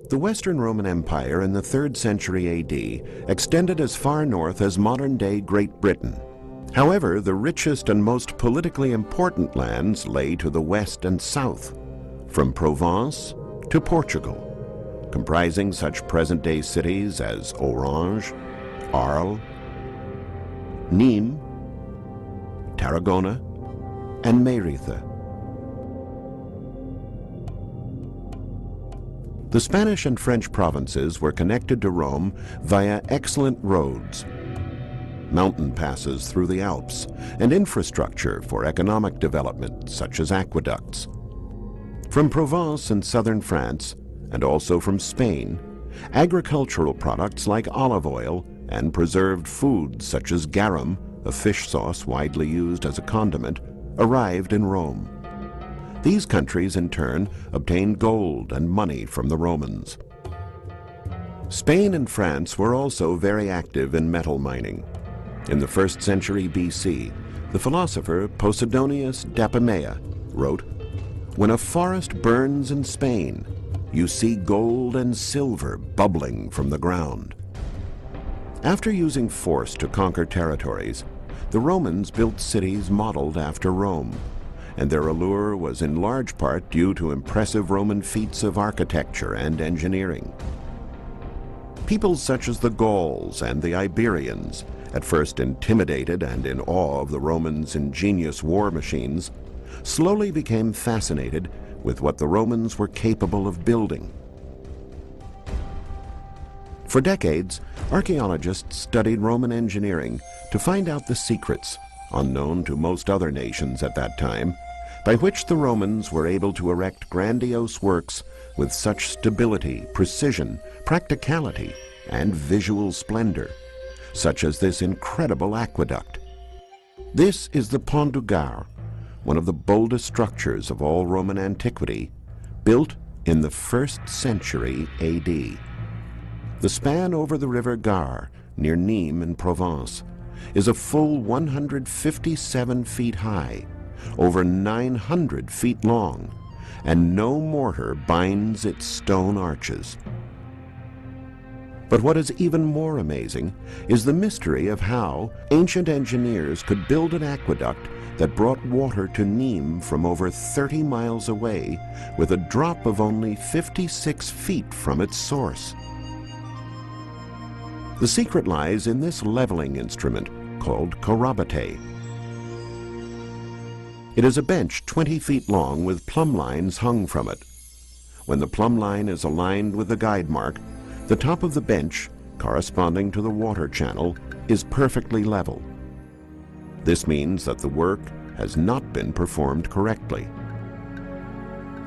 The Western Roman Empire in the 3rd century A.D. extended as far north as modern-day Great Britain. However, the richest and most politically important lands lay to the west and south, from Provence to Portugal, comprising such present-day cities as Orange, Arles, Nîmes, Tarragona, and Mérida. The Spanish and French provinces were connected to Rome via excellent roads, mountain passes through the Alps, and infrastructure for economic development such as aqueducts. From Provence in southern France, and also from Spain, agricultural products like olive oil and preserved foods such as garum, a fish sauce widely used as a condiment, arrived in Rome. These countries, in turn, obtained gold and money from the Romans. Spain and France were also very active in metal mining. In the 1st century BC, the philosopher Posidonius Dapamea wrote, "When a forest burns in Spain, you see gold and silver bubbling from the ground." After using force to conquer territories, the Romans built cities modeled after Rome, and their allure was in large part due to impressive Roman feats of architecture and engineering. Peoples such as the Gauls and the Iberians, at first intimidated and in awe of the Romans' ingenious war machines, slowly became fascinated with what the Romans were capable of building. For decades, archaeologists studied Roman engineering to find out the secrets, unknown to most other nations at that time, by which the Romans were able to erect grandiose works with such stability, precision, practicality, and visual splendor, such as this incredible aqueduct. This is the Pont du Gard, one of the boldest structures of all Roman antiquity, built in the 1st century A.D. The span over the river Gard, near Nîmes in Provence, is a full 157 feet high, over 900 feet long, and no mortar binds its stone arches. But what is even more amazing is the mystery of how ancient engineers could build an aqueduct that brought water to Nîmes from over 30 miles away with a drop of only 56 feet from its source. The secret lies in this leveling instrument called corrobite. It is a bench 20 feet long with plumb lines hung from it. When the plumb line is aligned with the guide mark, the top of the bench, corresponding to the water channel, is perfectly level. This means that the work has not been performed correctly.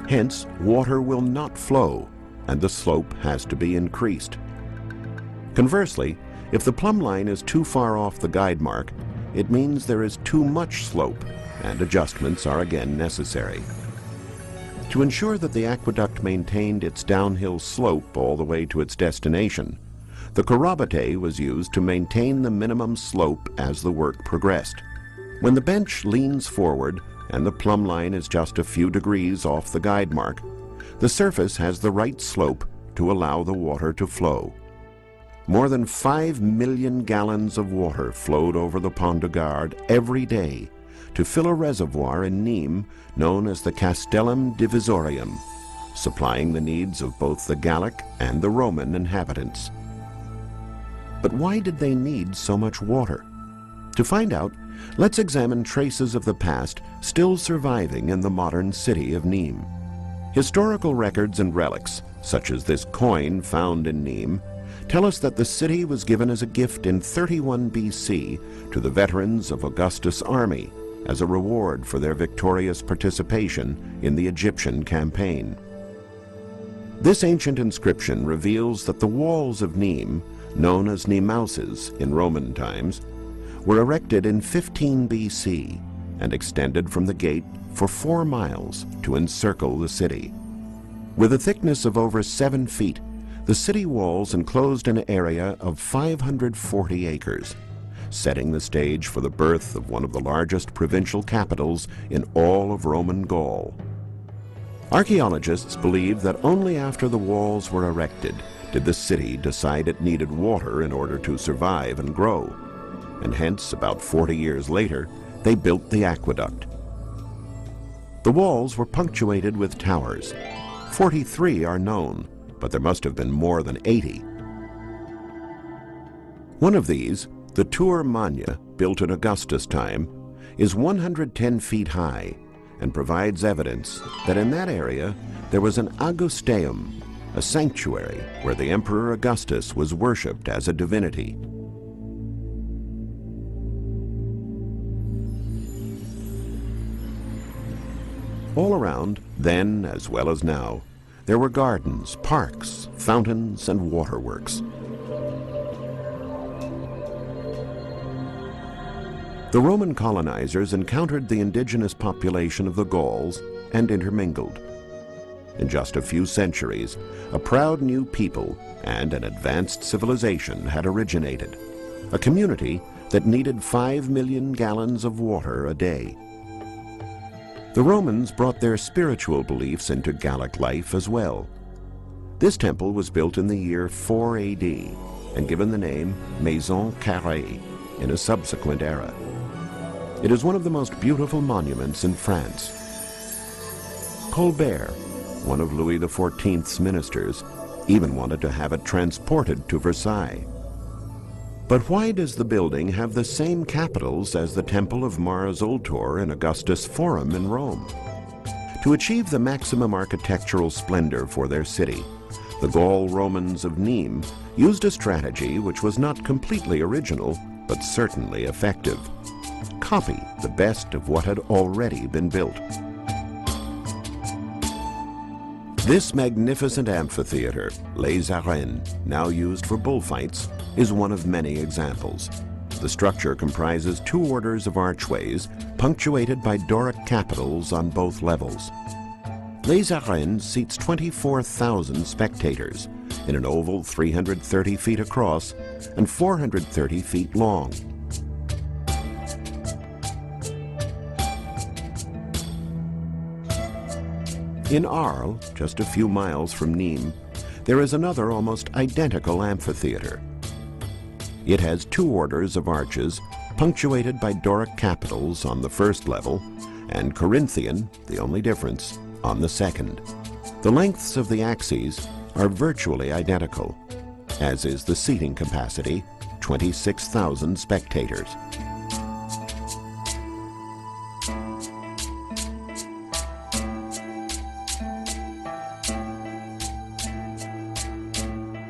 Hence, water will not flow, and the slope has to be increased. Conversely, if the plumb line is too far off the guide mark, it means there is too much slope, and adjustments are again necessary. To ensure that the aqueduct maintained its downhill slope all the way to its destination, the corrobite was used to maintain the minimum slope as the work progressed. When the bench leans forward and the plumb line is just a few degrees off the guide mark, the surface has the right slope to allow the water to flow. More than 5 million gallons of water flowed over the Pont du Gard every day to fill a reservoir in Nîmes known as the Castellum Divisorium, supplying the needs of both the Gallic and the Roman inhabitants. But why did they need so much water? To find out, let's examine traces of the past still surviving in the modern city of Nîmes. Historical records and relics, such as this coin found in Nîmes, tell us that the city was given as a gift in 31 BC to the veterans of Augustus' army as a reward for their victorious participation in the Egyptian campaign. This ancient inscription reveals that the walls of Nîmes, known as Nemauses in Roman times, were erected in 15 BC and extended from the gate for 4 miles to encircle the city. With a thickness of over 7 feet, the city walls enclosed an area of 540 acres, setting the stage for the birth of one of the largest provincial capitals in all of Roman Gaul. Archaeologists believe that only after the walls were erected did the city decide it needed water in order to survive and grow, and hence, about 40 years later, they built the aqueduct. The walls were punctuated with towers. 43 are known, but there must have been more than 80. One of these, the Tour Magna, built in Augustus' time, is 110 feet high and provides evidence that in that area there was an Augusteum, a sanctuary where the Emperor Augustus was worshipped as a divinity. All around, then as well as now, there were gardens, parks, fountains, and waterworks. The Roman colonizers encountered the indigenous population of the Gauls and intermingled. In just a few centuries, a proud new people and an advanced civilization had originated, a community that needed 5 million gallons of water a day. The Romans brought their spiritual beliefs into Gallic life as well. This temple was built in the year 4 AD and given the name Maison Carrée in a subsequent era. It is one of the most beautiful monuments in France. Colbert, one of Louis XIV's ministers, even wanted to have it transported to Versailles. But why does the building have the same capitals as the Temple of Mars Ultor in Augustus Forum in Rome? To achieve the maximum architectural splendor for their city, the Gaul Romans of Nîmes used a strategy which was not completely original, but certainly effective. Copy the best of what had already been built. This magnificent amphitheater, Les Arènes, now used for bullfights, is one of many examples. The structure comprises 2 orders of archways, punctuated by Doric capitals on both levels. Les Arènes seats 24,000 spectators in an oval 330 feet across and 430 feet long. In Arles, just a few miles from Nîmes, there is another almost identical amphitheater. It has 2 orders of arches, punctuated by Doric capitals on the first level, and Corinthian, the only difference, on the second. The lengths of the axes are virtually identical, as is the seating capacity, 26,000 spectators.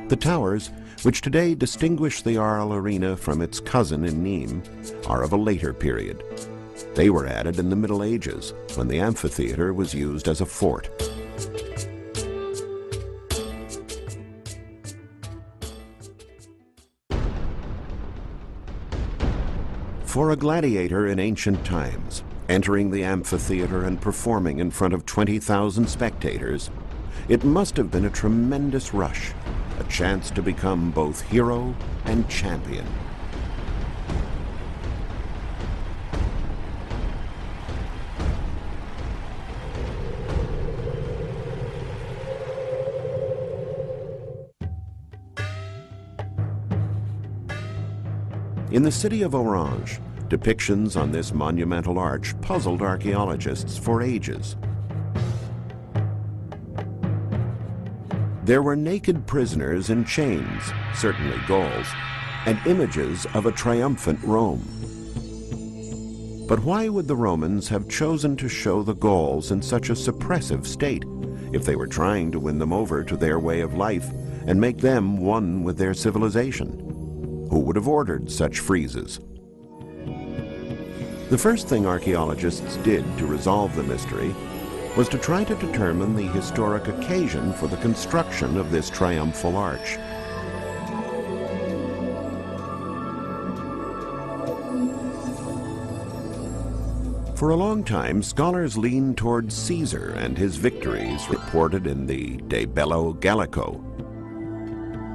The towers, which today distinguish the Arles Arena from its cousin in Nîmes, are of a later period. They were added in the Middle Ages, when the amphitheater was used as a fort. For a gladiator in ancient times, entering the amphitheater and performing in front of 20,000 spectators, it must have been a tremendous rush. A chance to become both hero and champion. In the city of Orange, depictions on this monumental arch puzzled archaeologists for ages. There were naked prisoners in chains, certainly Gauls, and images of a triumphant Rome. But why would the Romans have chosen to show the Gauls in such a suppressive state if they were trying to win them over to their way of life and make them one with their civilization? Who would have ordered such freezes? The first thing archaeologists did to resolve the mystery was to try to determine the historic occasion for the construction of this triumphal arch. For a long time, scholars leaned towards Caesar and his victories reported in the De Bello Gallico.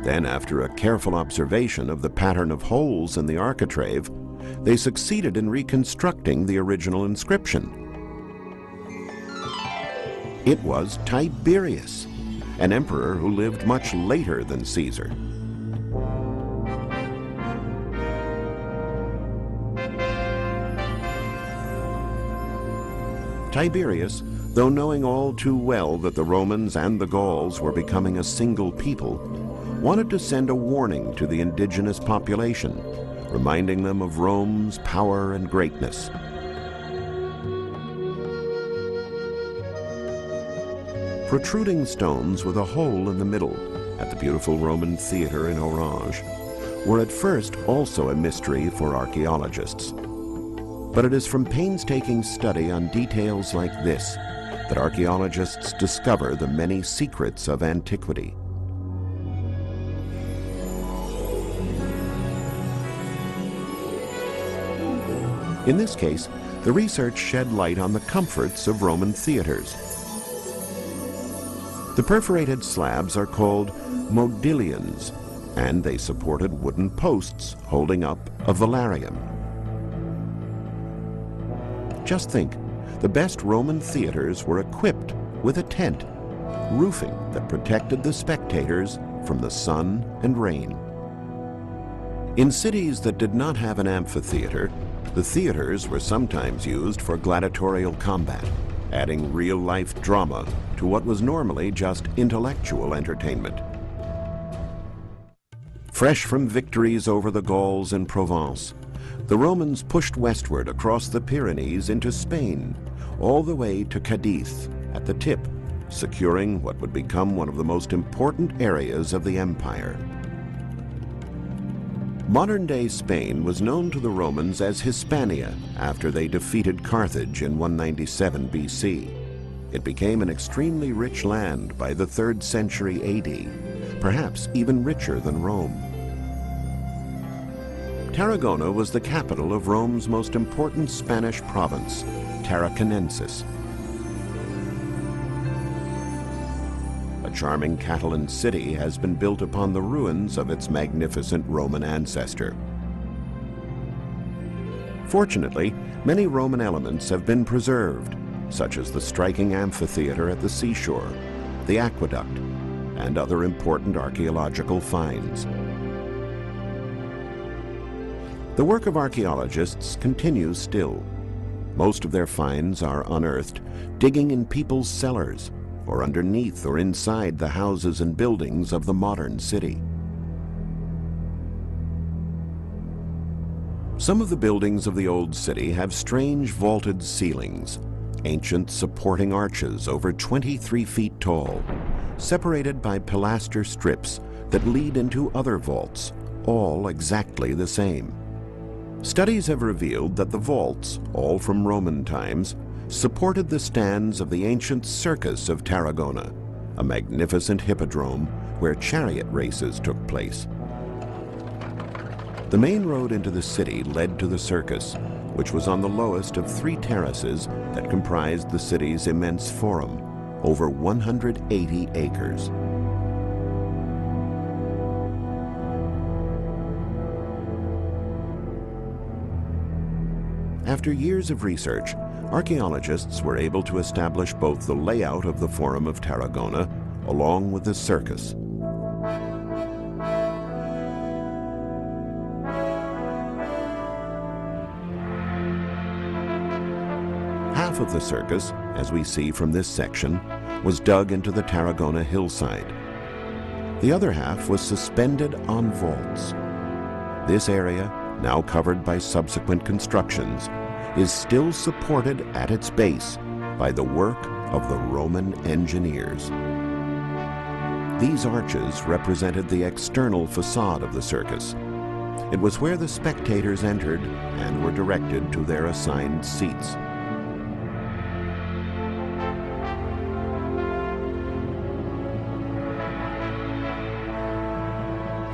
Then, after a careful observation of the pattern of holes in the architrave, they succeeded in reconstructing the original inscription. It was Tiberius, an emperor who lived much later than Caesar. Tiberius, though knowing all too well that the Romans and the Gauls were becoming a single people, wanted to send a warning to the indigenous population, reminding them of Rome's power and greatness. Protruding stones with a hole in the middle at the beautiful Roman theater in Orange were at first also a mystery for archaeologists. But it is from painstaking study on details like this that archaeologists discover the many secrets of antiquity. In this case, the research shed light on the comforts of Roman theaters. The perforated slabs are called modillions, and they supported wooden posts holding up a velarium. Just think, the best Roman theaters were equipped with a tent, roofing that protected the spectators from the sun and rain. In cities that did not have an amphitheater, the theaters were sometimes used for gladiatorial combat, adding real-life drama to what was normally just intellectual entertainment. Fresh from victories over the Gauls in Provence, the Romans pushed westward across the Pyrenees into Spain, all the way to Cadiz at the tip, securing what would become one of the most important areas of the empire. Modern-day Spain was known to the Romans as Hispania after they defeated Carthage in 197 BC. It became an extremely rich land by the 3rd century AD, perhaps even richer than Rome. Tarragona was the capital of Rome's most important Spanish province, Tarraconensis. A charming Catalan city has been built upon the ruins of its magnificent Roman ancestor. Fortunately, many Roman elements have been preserved, such as the striking amphitheater at the seashore, the aqueduct, and other important archaeological finds. The work of archaeologists continues still. Most of their finds are unearthed, digging in people's cellars, or underneath or inside the houses and buildings of the modern city. Some of the buildings of the old city have strange vaulted ceilings, ancient supporting arches over 23 feet tall, separated by pilaster strips that lead into other vaults, all exactly the same. Studies have revealed that the vaults, all from Roman times, supported the stands of the ancient circus of Tarragona, a magnificent hippodrome where chariot races took place. The main road into the city led to the circus, which was on the lowest of 3 terraces that comprised the city's immense forum, over 180 acres. After years of research, archaeologists were able to establish both the layout of the Forum of Tarragona along with the circus. Half of the circus, as we see from this section, was dug into the Tarragona hillside. The other half was suspended on vaults. This area, now covered by subsequent constructions, is still supported at its base by the work of the Roman engineers. These arches represented the external facade of the circus. It was where the spectators entered and were directed to their assigned seats.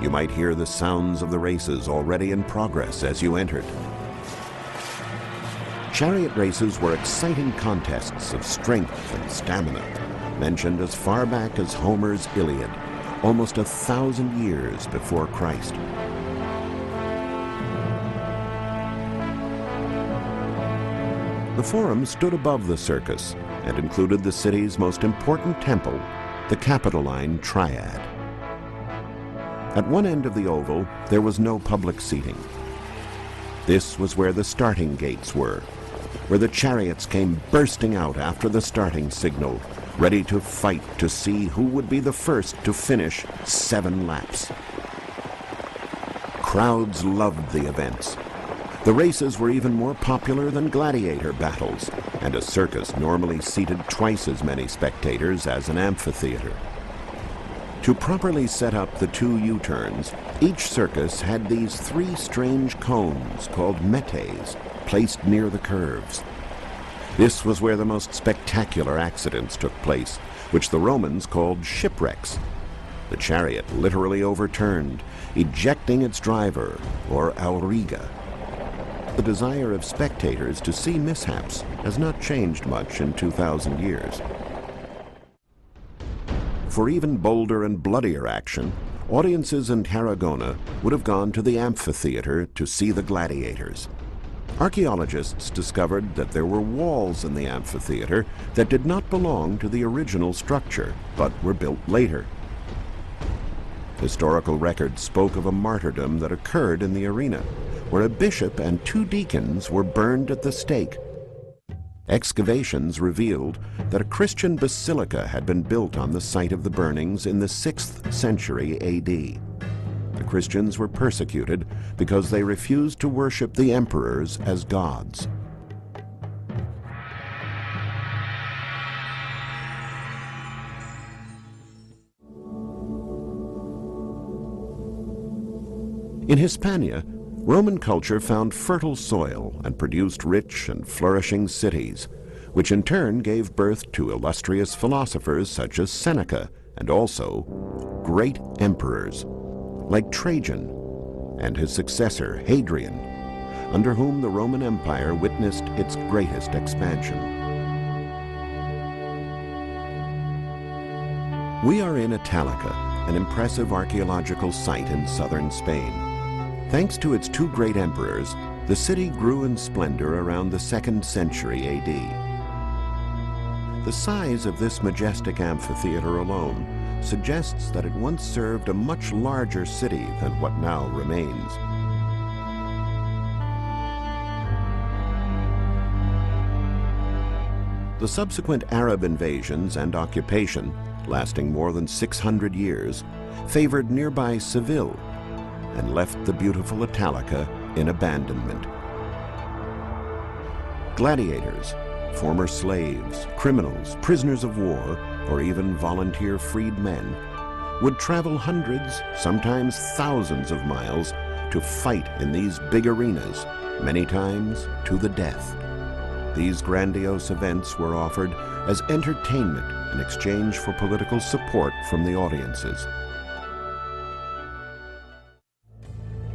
You might hear the sounds of the races already in progress as you entered. Chariot races were exciting contests of strength and stamina, mentioned as far back as Homer's Iliad, almost 1,000 years before Christ. The Forum stood above the circus and included the city's most important temple, the Capitoline Triad. At one end of the oval, there was no public seating. This was where the starting gates were, where the chariots came bursting out after the starting signal, ready to fight to see who would be the first to finish 7 laps. Crowds loved the events. The races were even more popular than gladiator battles, and a circus normally seated twice as many spectators as an amphitheater. To properly set up the 2 U-turns, each circus had these 3 strange cones called metes placed near the curves. This was where the most spectacular accidents took place, which the Romans called shipwrecks. The chariot literally overturned, ejecting its driver, or auriga. The desire of spectators to see mishaps has not changed much in 2,000 years. For even bolder and bloodier action, audiences in Tarragona would have gone to the amphitheater to see the gladiators. Archaeologists discovered that there were walls in the amphitheater that did not belong to the original structure, but were built later. Historical records spoke of a martyrdom that occurred in the arena, where a bishop and 2 deacons were burned at the stake. Excavations revealed that a Christian basilica had been built on the site of the burnings in the 6th century AD. The Christians were persecuted because they refused to worship the emperors as gods. In Hispania, Roman culture found fertile soil and produced rich and flourishing cities, which in turn gave birth to illustrious philosophers such as Seneca and also great emperors like Trajan and his successor Hadrian, under whom the Roman Empire witnessed its greatest expansion. We are in Italica, an impressive archaeological site in southern Spain. Thanks to its 2 great emperors, the city grew in splendor around the 2nd century AD. The size of this majestic amphitheater alone suggests that it once served a much larger city than what now remains. The subsequent Arab invasions and occupation, lasting more than 600 years, favored nearby Seville and left the beautiful Italica in abandonment. Gladiators, former slaves, criminals, prisoners of war, or even volunteer freedmen would travel hundreds, sometimes thousands of miles to fight in these big arenas, many times to the death. These grandiose events were offered as entertainment in exchange for political support from the audiences.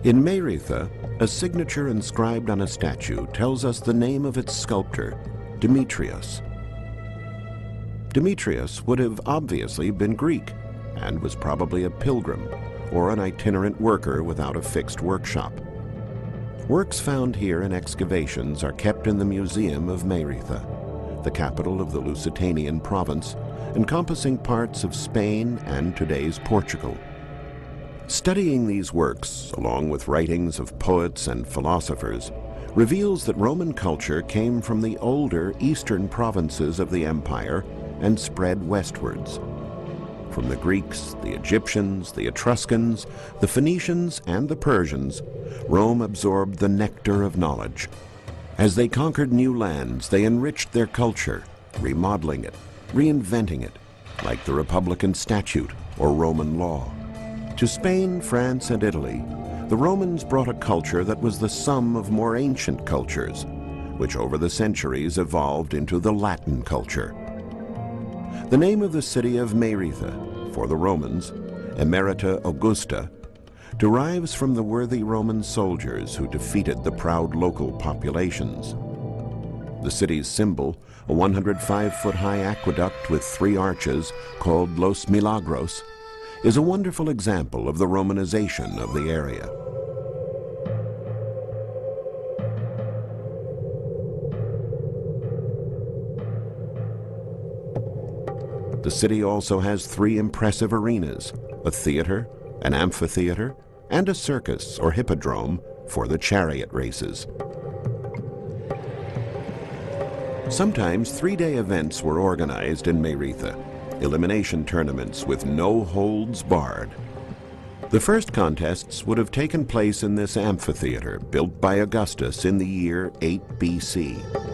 In Meiritha, a signature inscribed on a statue tells us the name of its sculptor, Demetrius. Demetrius would have obviously been Greek and was probably a pilgrim or an itinerant worker without a fixed workshop. Works found here in excavations are kept in the Museum of Meiritha, the capital of the Lusitanian province, encompassing parts of Spain and today's Portugal. Studying these works, along with writings of poets and philosophers, reveals that Roman culture came from the older eastern provinces of the empire and spread westwards. From the Greeks, the Egyptians, the Etruscans, the Phoenicians, and the Persians, Rome absorbed the nectar of knowledge. As they conquered new lands, they enriched their culture, remodeling it, reinventing it, like the Republican statute or Roman law. To Spain, France, and Italy, the Romans brought a culture that was the sum of more ancient cultures, which over the centuries evolved into the Latin culture. The name of the city of Meiritha, for the Romans, Emerita Augusta, derives from the worthy Roman soldiers who defeated the proud local populations. The city's symbol, a 105-foot-high aqueduct with 3 arches called Los Milagros, is a wonderful example of the Romanization of the area. The city also has 3 impressive arenas, a theater, an amphitheater, and a circus or hippodrome for the chariot races. Sometimes 3-day events were organized in Meretha, elimination tournaments with no holds barred. The first contests would have taken place in this amphitheater built by Augustus in the year 8 BC.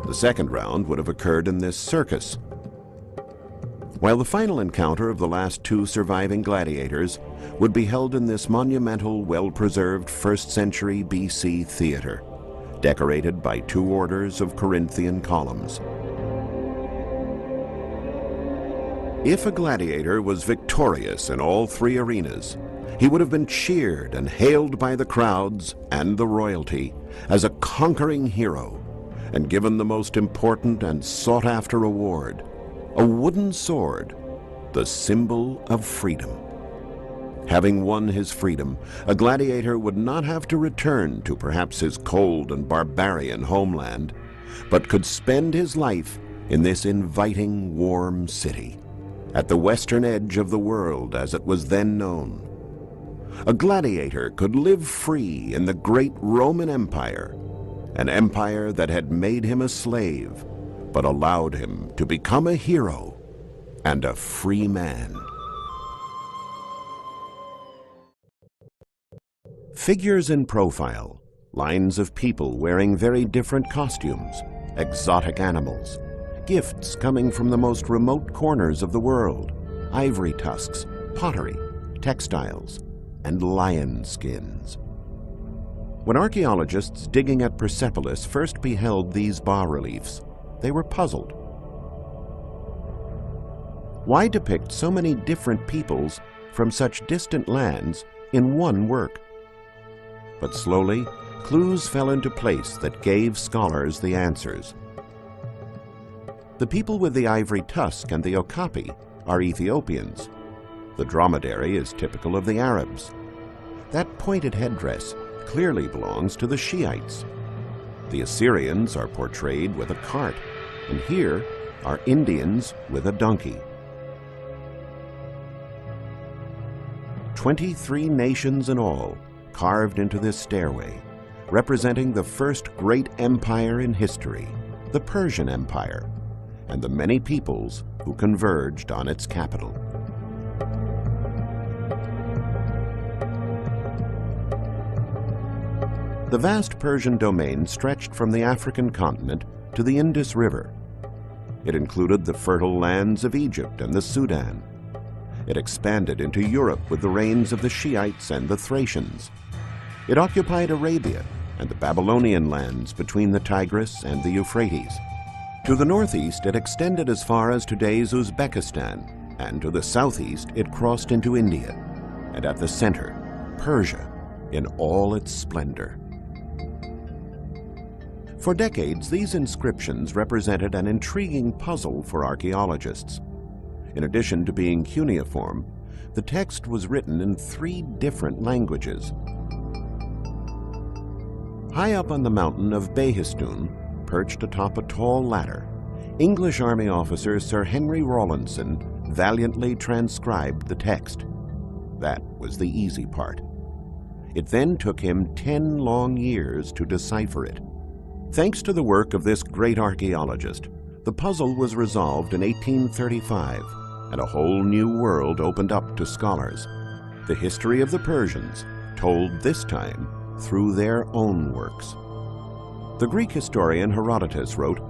The second round would have occurred in this circus, while the final encounter of the last 2 surviving gladiators would be held in this monumental, well-preserved 1st century BC theater, decorated by 2 orders of Corinthian columns. If a gladiator was victorious in all 3 arenas, he would have been cheered and hailed by the crowds and the royalty as a conquering hero and given the most important and sought-after award, a wooden sword, the symbol of freedom. Having won his freedom, a gladiator would not have to return to perhaps his cold and barbarian homeland, but could spend his life in this inviting, warm city, at the western edge of the world as it was then known. A gladiator could live free in the great Roman Empire, an empire that had made him a slave, but allowed him to become a hero and a free man. Figures in profile, lines of people wearing very different costumes, exotic animals, gifts coming from the most remote corners of the world, ivory tusks, pottery, textiles, and lion skins. When archaeologists digging at Persepolis first beheld these bas-reliefs, they were puzzled. Why depict so many different peoples from such distant lands in one work? But slowly, clues fell into place that gave scholars the answers. The people with the ivory tusk and the okapi are Ethiopians. The dromedary is typical of the Arabs. That pointed headdress clearly belongs to the Shiites. The Assyrians are portrayed with a cart, and here are Indians with a donkey. 23 nations in all carved into this stairway, representing the first great empire in history, the Persian Empire, and the many peoples who converged on its capital. The vast Persian domain stretched from the African continent to the Indus River. It included the fertile lands of Egypt and the Sudan. It expanded into Europe with the reigns of the Shiites and the Thracians. It occupied Arabia and the Babylonian lands between the Tigris and the Euphrates. To the northeast, it extended as far as today's Uzbekistan, and to the southeast, it crossed into India, and at the center, Persia in all its splendor. For decades, these inscriptions represented an intriguing puzzle for archaeologists. In addition to being cuneiform, the text was written in 3 different languages. High up on the mountain of Behistun, perched atop a tall ladder, English Army officer Sir Henry Rawlinson valiantly transcribed the text. That was the easy part. It then took him 10 long years to decipher it. Thanks to the work of this great archaeologist, the puzzle was resolved in 1835, and a whole new world opened up to scholars. The history of the Persians, told this time through their own works. The Greek historian Herodotus wrote,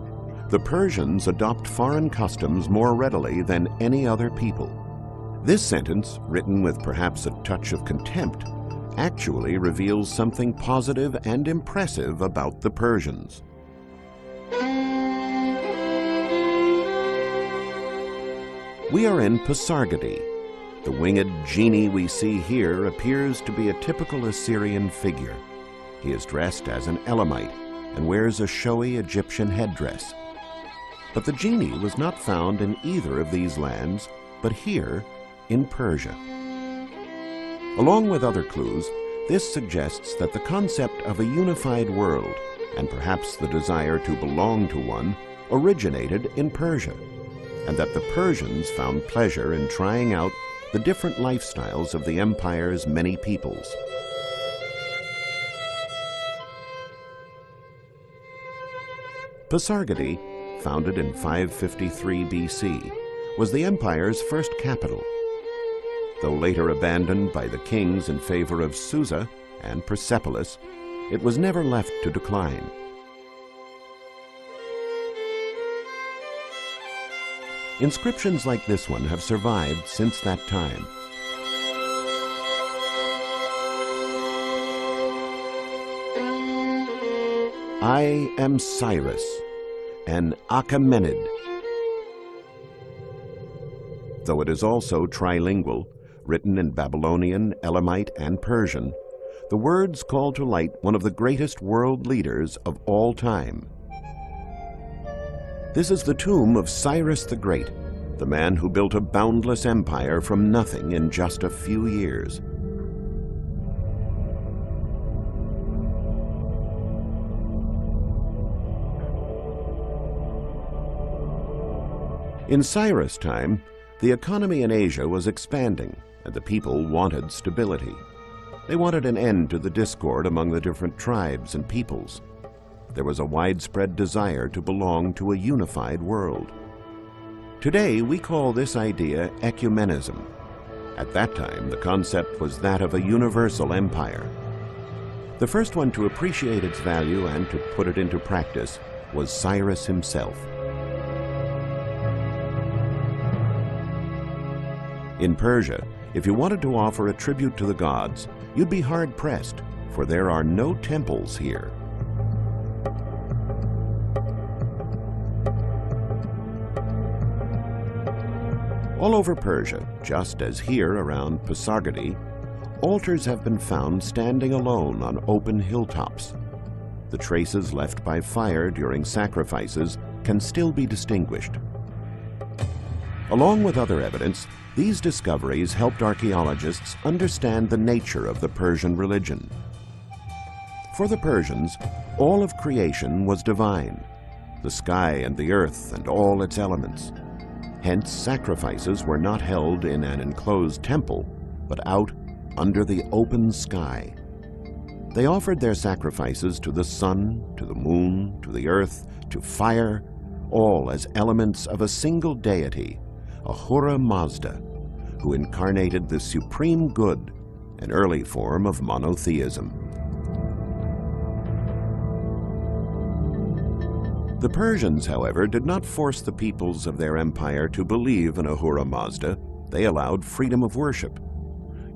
"The Persians adopt foreign customs more readily than any other people." This sentence, written with perhaps a touch of contempt, actually reveals something positive and impressive about the Persians. We are in Pasargadae. The winged genie we see here appears to be a typical Assyrian figure. He is dressed as an Elamite and wears a showy Egyptian headdress. But the genie was not found in either of these lands, but here in Persia. Along with other clues, This suggests that the concept of a unified world, and perhaps the desire to belong to one, originated in Persia, and that the Persians found pleasure in trying out the different lifestyles of the empire's many peoples. Pasargadae, founded in 553 BC, was the empire's first capital. Though later abandoned by the kings in favor of Susa and Persepolis, it was never left to decline. Inscriptions like this one have survived since that time. I am Cyrus, an Achaemenid. Though it is also trilingual, written in Babylonian, Elamite, and Persian, the words call to light one of the greatest world leaders of all time. This is the tomb of Cyrus the Great, the man who built a boundless empire from nothing in just a few years. In Cyrus' time, the economy in Asia was expanding, and the people wanted stability. They wanted an end to the discord among the different tribes and peoples. There was a widespread desire to belong to a unified world. Today, we call this idea ecumenism. At that time, the concept was that of a universal empire. The first one to appreciate its value and to put it into practice was Cyrus himself. In Persia, if you wanted to offer a tribute to the gods, you'd be hard-pressed, for there are no temples here. All over Persia, just as here around Pasargadae, altars have been found standing alone on open hilltops. The traces left by fire during sacrifices can still be distinguished. Along with other evidence, these discoveries helped archaeologists understand the nature of the Persian religion. For the Persians, all of creation was divine, the sky and the earth and all its elements. Hence, sacrifices were not held in an enclosed temple, but out under the open sky. They offered their sacrifices to the sun, to the moon, to the earth, to fire, all as elements of a single deity, Ahura Mazda, who incarnated the supreme good, an early form of monotheism. The Persians, however, did not force the peoples of their empire to believe in Ahura Mazda. They allowed freedom of worship.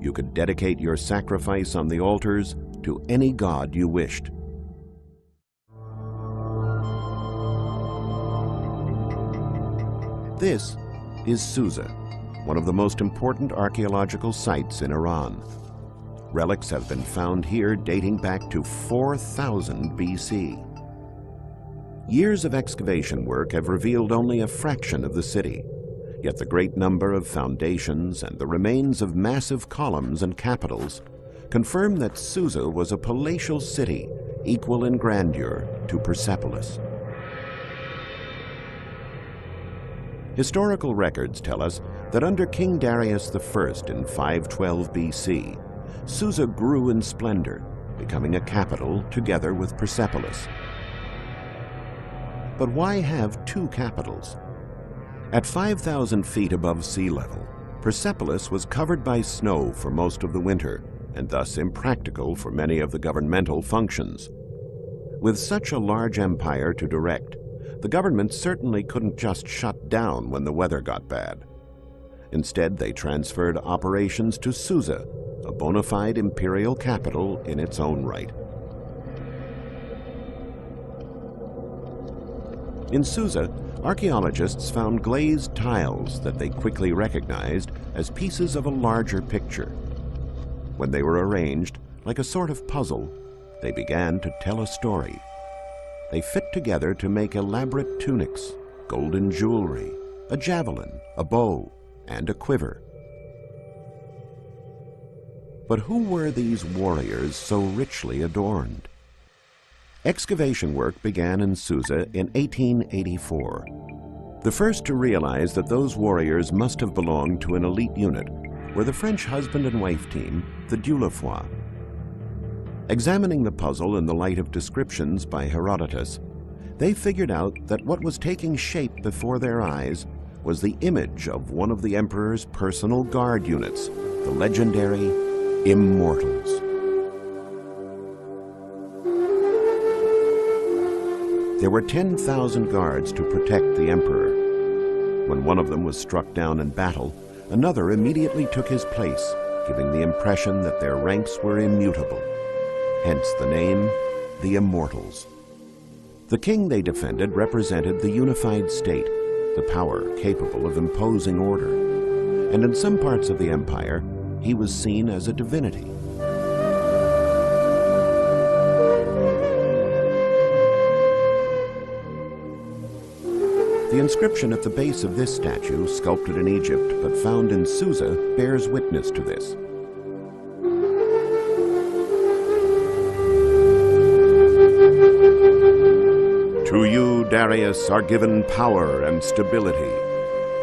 You could dedicate your sacrifice on the altars to any god you wished. This is Susa, one of the most important archaeological sites in Iran. Relics have been found here dating back to 4000 BC. Years of excavation work have revealed only a fraction of the city, yet the great number of foundations and the remains of massive columns and capitals confirm that Susa was a palatial city equal in grandeur to Persepolis. Historical records tell us that under King Darius I in 512 BC, Susa grew in splendor, becoming a capital together with Persepolis. But why have two capitals? At 5,000 feet above sea level, Persepolis was covered by snow for most of the winter, and thus impractical for many of the governmental functions. With such a large empire to direct, the government certainly couldn't just shut down when the weather got bad. Instead, they transferred operations to Susa, a bona fide imperial capital in its own right. In Susa, archaeologists found glazed tiles that they quickly recognized as pieces of a larger picture. When they were arranged, like a sort of puzzle, they began to tell a story. They fit together to make elaborate tunics, golden jewelry, a javelin, a bow, and a quiver. But who were these warriors so richly adorned? Excavation work began in Susa in 1884. The first to realize that those warriors must have belonged to an elite unit were the French husband and wife team, the Dieulafoy. Examining the puzzle in the light of descriptions by Herodotus, they figured out that what was taking shape before their eyes was the image of one of the emperor's personal guard units, the legendary Immortals. There were 10,000 guards to protect the emperor. When one of them was struck down in battle, another immediately took his place, giving the impression that their ranks were immutable. Hence the name, the Immortals. The king they defended represented the unified state, the power capable of imposing order. And in some parts of the empire, he was seen as a divinity. The inscription at the base of this statue, sculpted in Egypt but found in Susa, bears witness to this. To you, Darius, are given power and stability.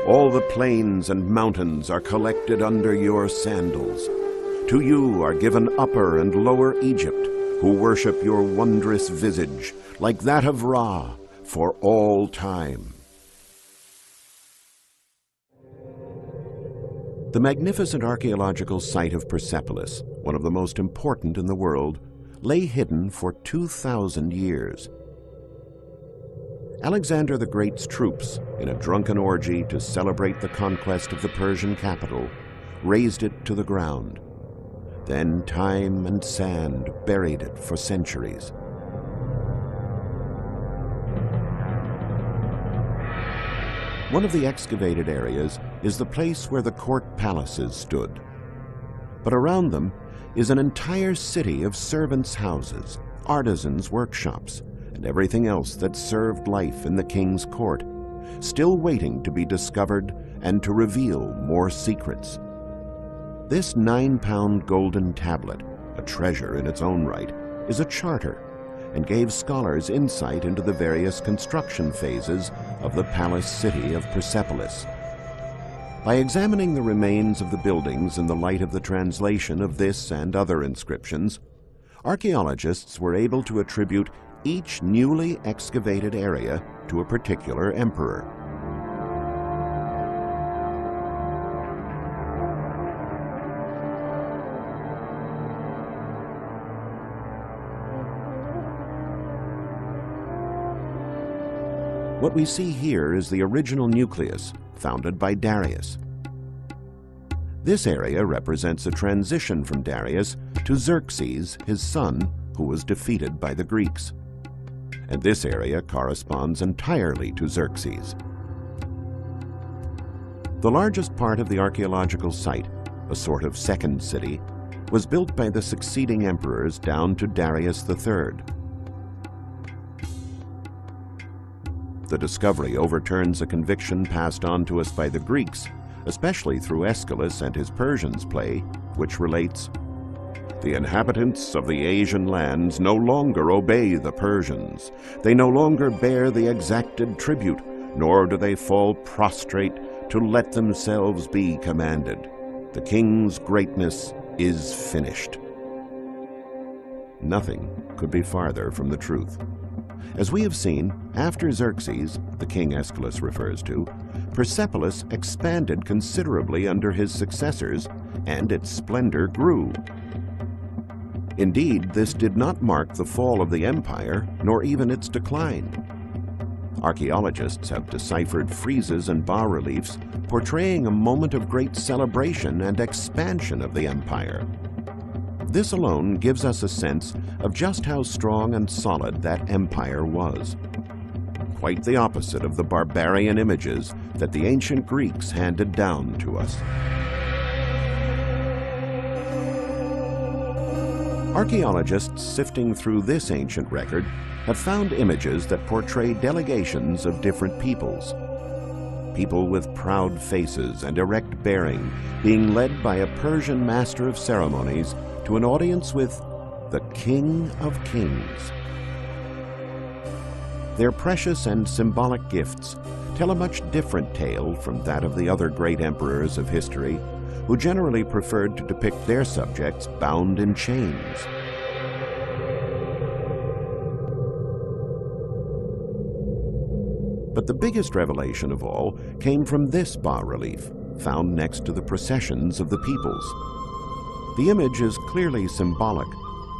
All the plains and mountains are collected under your sandals. To you are given Upper and Lower Egypt, who worship your wondrous visage, like that of Ra, for all time. The magnificent archaeological site of Persepolis, one of the most important in the world, lay hidden for 2,000 years. Alexander the Great's troops, in a drunken orgy to celebrate the conquest of the Persian capital, razed it to the ground. Then time and sand buried it for centuries. One of the excavated areas is the place where the court palaces stood. But around them is an entire city of servants' houses, artisans' workshops, and everything else that served life in the king's court, still waiting to be discovered and to reveal more secrets. This 9-pound golden tablet, a treasure in its own right, is a charter, and gave scholars insight into the various construction phases of the palace city of Persepolis. By examining the remains of the buildings in the light of the translation of this and other inscriptions, archaeologists were able to attribute each newly excavated area to a particular emperor. What we see here is the original nucleus, founded by Darius. This area represents a transition from Darius to Xerxes, his son, who was defeated by the Greeks. And this area corresponds entirely to Xerxes. The largest part of the archaeological site, a sort of second city, was built by the succeeding emperors down to Darius III. The discovery overturns a conviction passed on to us by the Greeks, especially through Aeschylus and his Persians play, which relates, "The inhabitants of the Asian lands no longer obey the Persians. They no longer bear the exacted tribute, nor do they fall prostrate to let themselves be commanded. The king's greatness is finished." Nothing could be farther from the truth. As we have seen, after Xerxes, the king Aeschylus refers to, Persepolis expanded considerably under his successors, and its splendor grew. Indeed, this did not mark the fall of the empire, nor even its decline. Archaeologists have deciphered friezes and bas-reliefs portraying a moment of great celebration and expansion of the empire. This alone gives us a sense of just how strong and solid that empire was. Quite the opposite of the barbarian images that the ancient Greeks handed down to us. Archaeologists sifting through this ancient record have found images that portray delegations of different peoples. people with proud faces and erect bearing being led by a Persian master of ceremonies to an audience with the King of Kings. Their precious and symbolic gifts tell a much different tale from that of the other great emperors of history, who generally preferred to depict their subjects bound in chains. But the biggest revelation of all came from this bas-relief, found next to the processions of the peoples. The image is clearly symbolic,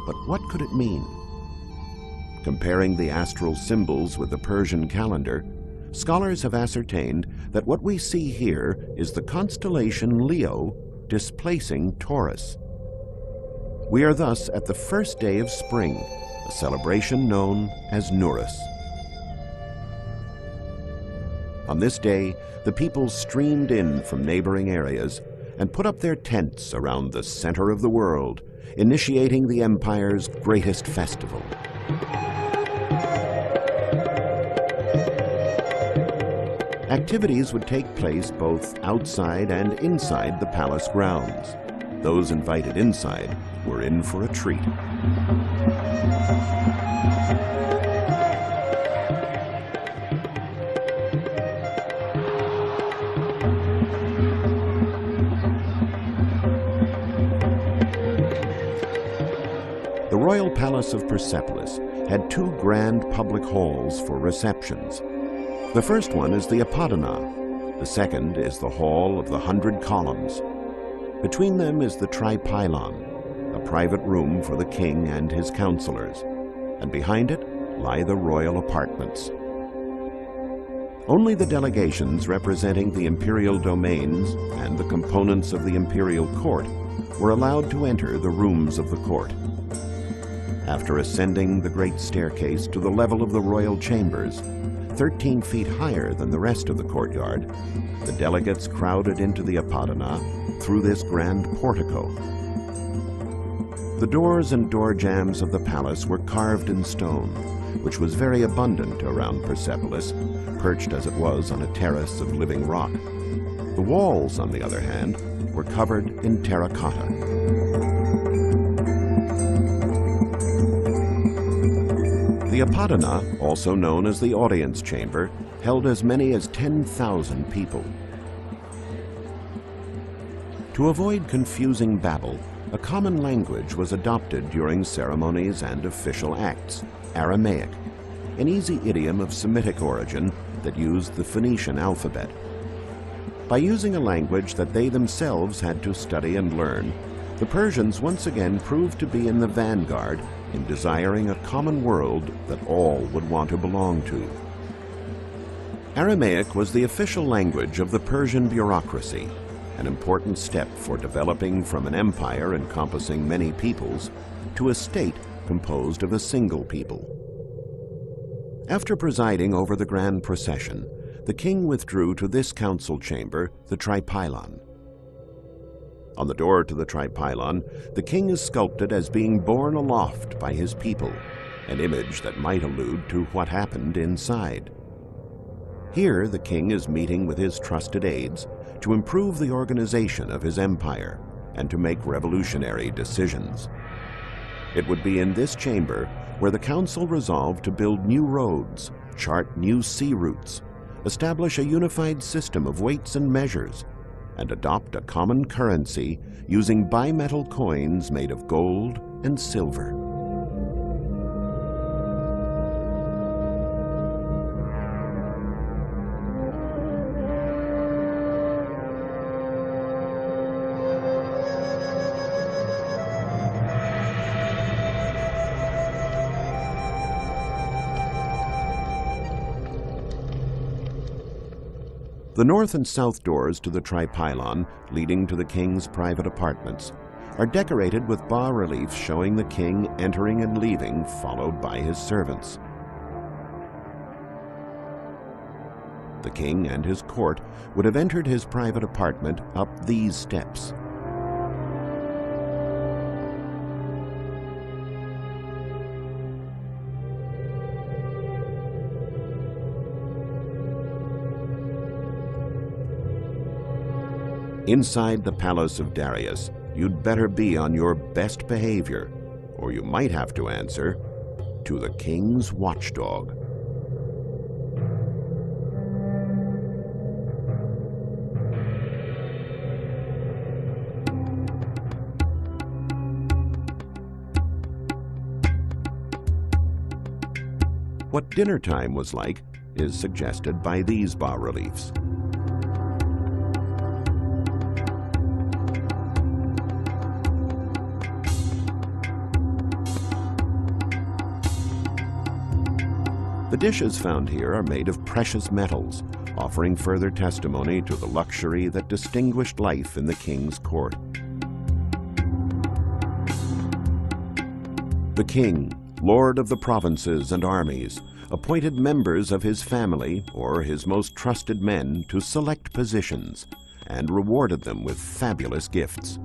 but what could it mean? Comparing the astral symbols with the Persian calendar, scholars have ascertained that what we see here is the constellation Leo displacing Taurus. We are thus at the first day of spring, a celebration known as Nurus. On this day, the people streamed in from neighboring areas and put up their tents around the center of the world, initiating the empire's greatest festival. Activities would take place both outside and inside the palace grounds. Those invited inside were in for a treat. The royal palace of Persepolis had two grand public halls for receptions. The first one is the Apodana. The second is the Hall of the 100 Columns. Between them is the Tripylon, a private room for the king and his counselors, and behind it lie the royal apartments. Only the delegations representing the imperial domains and the components of the imperial court were allowed to enter the rooms of the court. After ascending the great staircase to the level of the royal chambers, 13 feet higher than the rest of the courtyard, the delegates crowded into the Apodana through this grand portico. The doors and door jambs of the palace were carved in stone, which was very abundant around Persepolis, perched as it was on a terrace of living rock. The walls, on the other hand, were covered in terracotta. The Apodana, also known as the audience chamber, held as many as 10,000 people. To avoid confusing babble, a common language was adopted during ceremonies and official acts, Aramaic, an easy idiom of Semitic origin that used the Phoenician alphabet. By using a language that they themselves had to study and learn, the Persians once again proved to be in the vanguard in desiring a common world that all would want to belong to. Aramaic was the official language of the Persian bureaucracy, an important step for developing from an empire encompassing many peoples to a state composed of a single people. After presiding over the grand procession, the king withdrew to this council chamber, the Tripylon. On the door to the Tripylon, the king is sculpted as being borne aloft by his people, an image that might allude to what happened inside. Here, the king is meeting with his trusted aides to improve the organization of his empire and to make revolutionary decisions. It would be in this chamber where the council resolved to build new roads, chart new sea routes, establish a unified system of weights and measures, and adopt a common currency using bimetal coins made of gold and silver. The north and south doors to the Tripylon, leading to the king's private apartments, are decorated with bas-reliefs showing the king entering and leaving, followed by his servants. The king and his court would have entered his private apartment up these steps. Inside the palace of Darius, you'd better be on your best behavior, or you might have to answer to the king's watchdog. What dinner time was like is suggested by these bas-reliefs. The dishes found here are made of precious metals, offering further testimony to the luxury that distinguished life in the king's court. The king, lord of the provinces and armies, appointed members of his family or his most trusted men to select positions and rewarded them with fabulous gifts.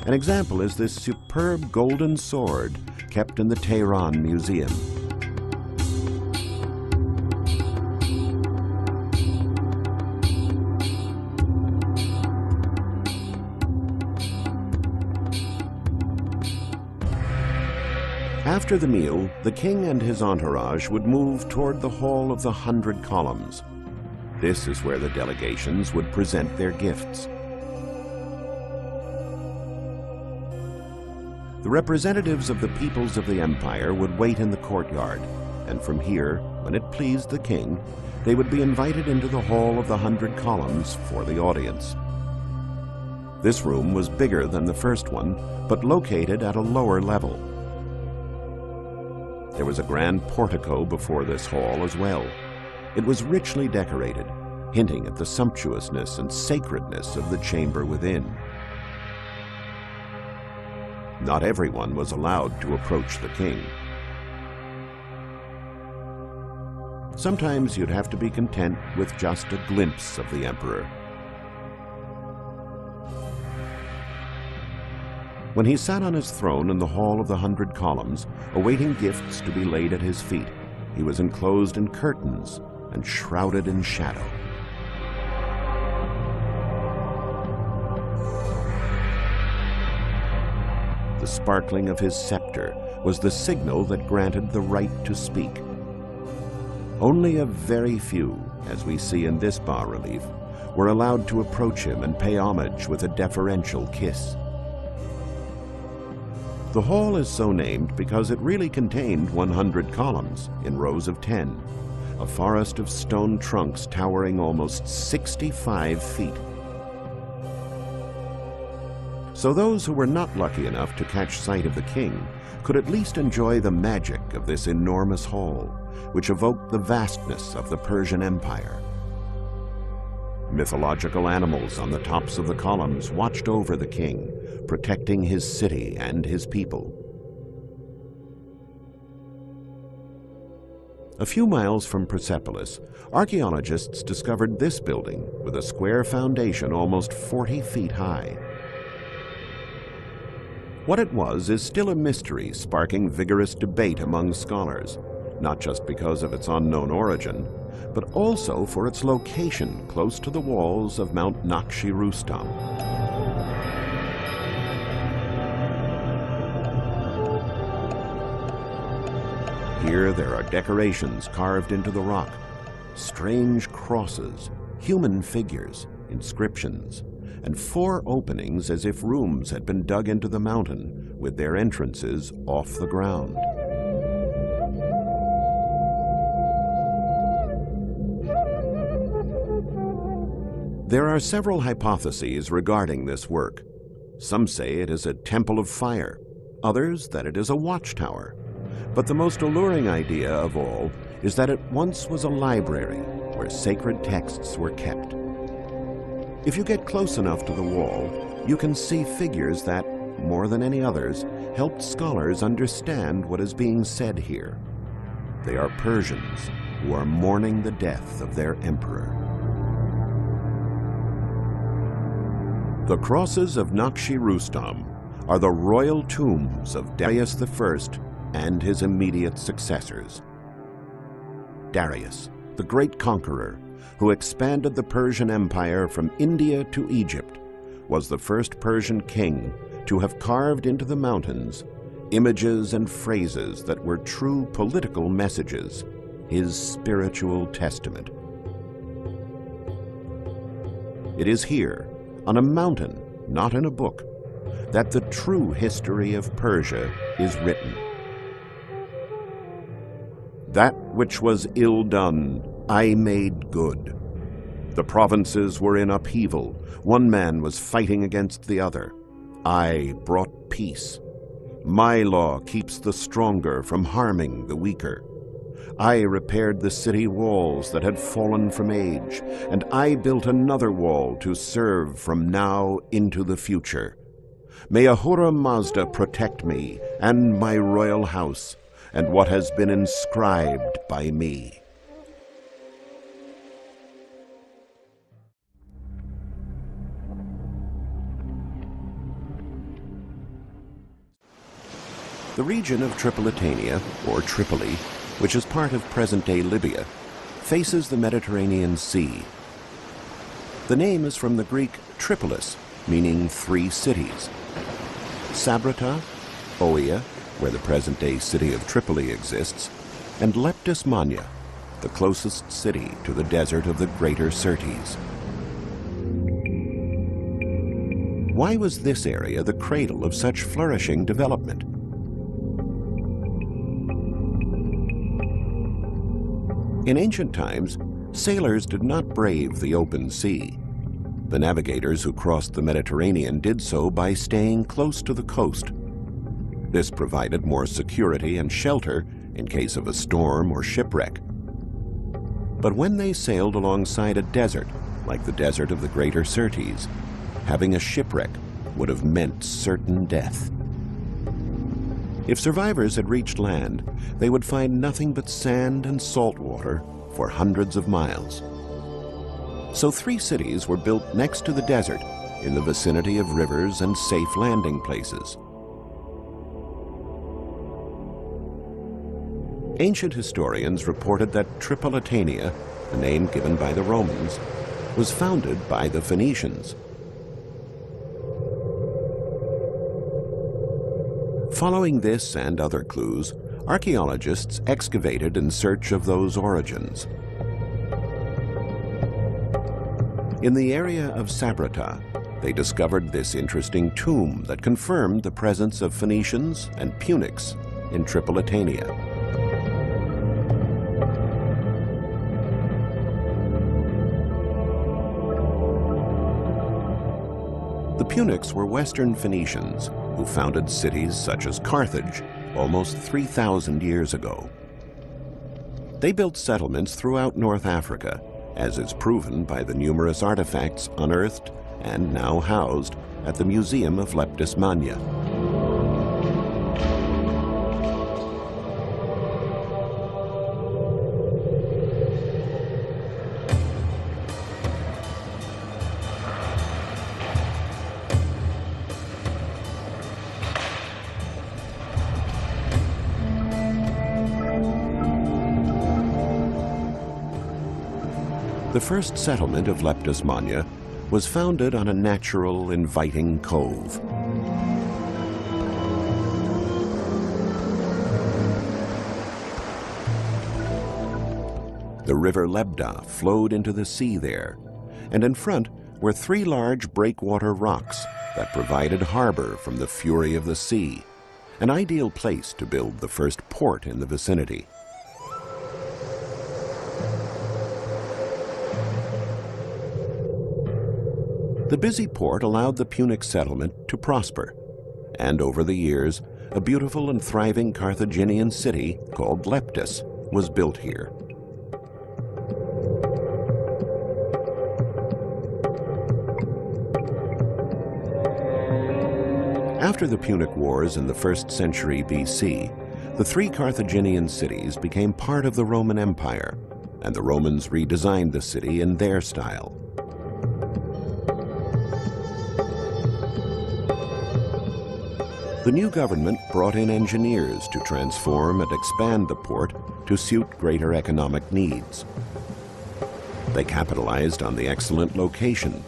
An example is this superb golden sword kept in the Tehran Museum. After the meal, the king and his entourage would move toward the Hall of the 100 Columns. This is where the delegations would present their gifts. The representatives of the peoples of the empire would wait in the courtyard, and from here, when it pleased the king, they would be invited into the Hall of the 100 Columns for the audience. This room was bigger than the first one, but located at a lower level. There was a grand portico before this hall as well. It was richly decorated, hinting at the sumptuousness and sacredness of the chamber within. Not everyone was allowed to approach the king. Sometimes you'd have to be content with just a glimpse of the emperor. When he sat on his throne in the Hall of the 100 Columns, awaiting gifts to be laid at his feet, he was enclosed in curtains and shrouded in shadow. The sparkling of his scepter was the signal that granted the right to speak. Only a very few, as we see in this bas-relief, were allowed to approach him and pay homage with a deferential kiss. The hall is so named because it really contained 100 columns in rows of 10, a forest of stone trunks towering almost 65 feet. So those who were not lucky enough to catch sight of the king could at least enjoy the magic of this enormous hall, which evoked the vastness of the Persian Empire. Mythological animals on the tops of the columns watched over the king, protecting his city and his people. A few miles from Persepolis, archaeologists discovered this building with a square foundation almost 40 feet high. What it was is still a mystery, sparking vigorous debate among scholars, not just because of its unknown origin, but also for its location close to the walls of Mount Naqsh-i-Rustam. Here there are decorations carved into the rock, strange crosses, human figures, inscriptions, and 4 openings as if rooms had been dug into the mountain with their entrances off the ground. There are several hypotheses regarding this work. Some say it is a temple of fire, others that it is a watchtower. But the most alluring idea of all is that it once was a library where sacred texts were kept. If you get close enough to the wall, you can see figures that, more than any others, helped scholars understand what is being said here. They are Persians who are mourning the death of their emperor. The crosses of Naqsh-i-Rustam are the royal tombs of Darius I and his immediate successors. Darius, the great conqueror, who expanded the Persian Empire from India to Egypt, was the first Persian king to have carved into the mountains images and phrases that were true political messages, his spiritual testament. It is here, on a mountain, not in a book, that the true history of Persia is written. That which was ill done, I made good. The provinces were in upheaval. One man was fighting against the other. I brought peace. My law keeps the stronger from harming the weaker. I repaired the city walls that had fallen from age, and I built another wall to serve from now into the future. May Ahura Mazda protect me and my royal house, and what has been inscribed by me. The region of Tripolitania, or Tripoli, which is part of present-day Libya, faces the Mediterranean Sea. The name is from the Greek Tripolis, meaning 3 cities. Sabrata, Oia, where the present-day city of Tripoli exists, and Leptis Magna, the closest city to the desert of the Greater Syrtis. Why was this area the cradle of such flourishing development? In ancient times, sailors did not brave the open sea. The navigators who crossed the Mediterranean did so by staying close to the coast. This provided more security and shelter in case of a storm or shipwreck. But when they sailed alongside a desert, like the desert of the Greater Syrtis, having a shipwreck would have meant certain death. If survivors had reached land, they would find nothing but sand and salt water for hundreds of miles. So 3 cities were built next to the desert in the vicinity of rivers and safe landing places. Ancient historians reported that Tripolitania, the name given by the Romans, was founded by the Phoenicians. Following this and other clues, archaeologists excavated in search of those origins. In the area of Sabrata, they discovered this interesting tomb that confirmed the presence of Phoenicians and Punics in Tripolitania. The Punics were Western Phoenicians who founded cities such as Carthage almost 3,000 years ago. They built settlements throughout North Africa, as is proven by the numerous artifacts unearthed and now housed at the Museum of Leptis Magna. The first settlement of Leptis Magna was founded on a natural, inviting cove. The river Lebda flowed into the sea there, and in front were 3 large breakwater rocks that provided harbor from the fury of the sea, an ideal place to build the first port in the vicinity. The busy port allowed the Punic settlement to prosper, and over the years, a beautiful and thriving Carthaginian city called Leptis was built here. After the Punic Wars in the 1st century BC, the 3 Carthaginian cities became part of the Roman Empire, and the Romans redesigned the city in their style. The new government brought in engineers to transform and expand the port to suit greater economic needs. They capitalized on the excellent location,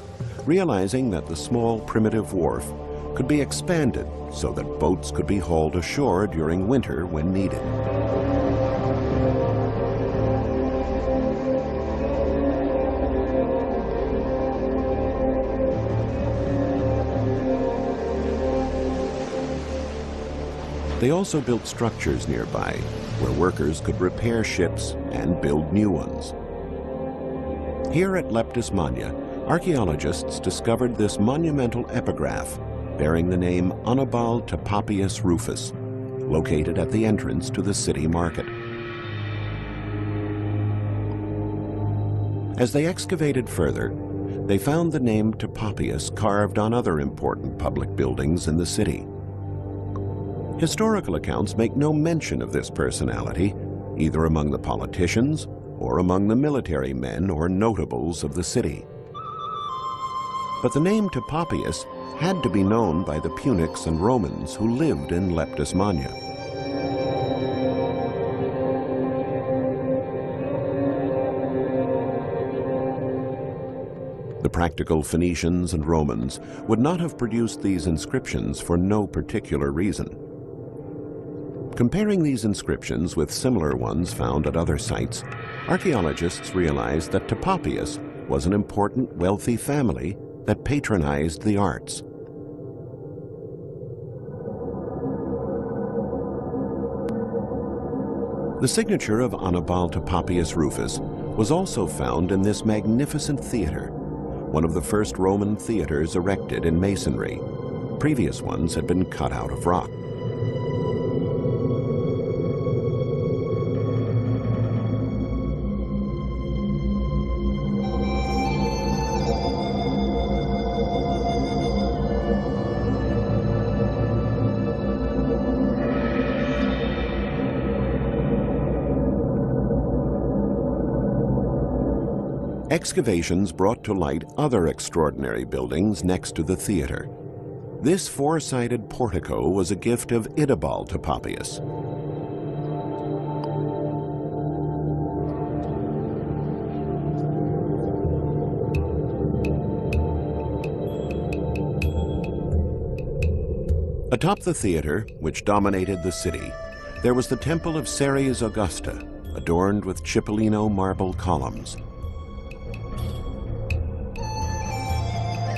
realizing that the small primitive wharf could be expanded so that boats could be hauled ashore during winter when needed. They also built structures nearby where workers could repair ships and build new ones. Here at Leptis Magna, archaeologists discovered this monumental epigraph bearing the name Anibal to Papias Rufus, located at the entrance to the city market. As they excavated further, they found the name to Papias carved on other important public buildings in the city. Historical accounts make no mention of this personality, either among the politicians or among the military men or notables of the city. But the name to Papias had to be known by the Punics and Romans who lived in Leptis Magna. The practical Phoenicians and Romans would not have produced these inscriptions for no particular reason. Comparing these inscriptions with similar ones found at other sites, archaeologists realized that Papias was an important wealthy family that patronized the arts. The signature of Anibal to Papias Rufus was also found in this magnificent theater, one of the first Roman theaters erected in masonry. Previous ones had been cut out of rock. Excavations brought to light other extraordinary buildings next to the theater. This four-sided portico was a gift of Anibal to Papias. Atop the theater, which dominated the city, there was the temple of Ceres Augusta, adorned with Cipollino marble columns.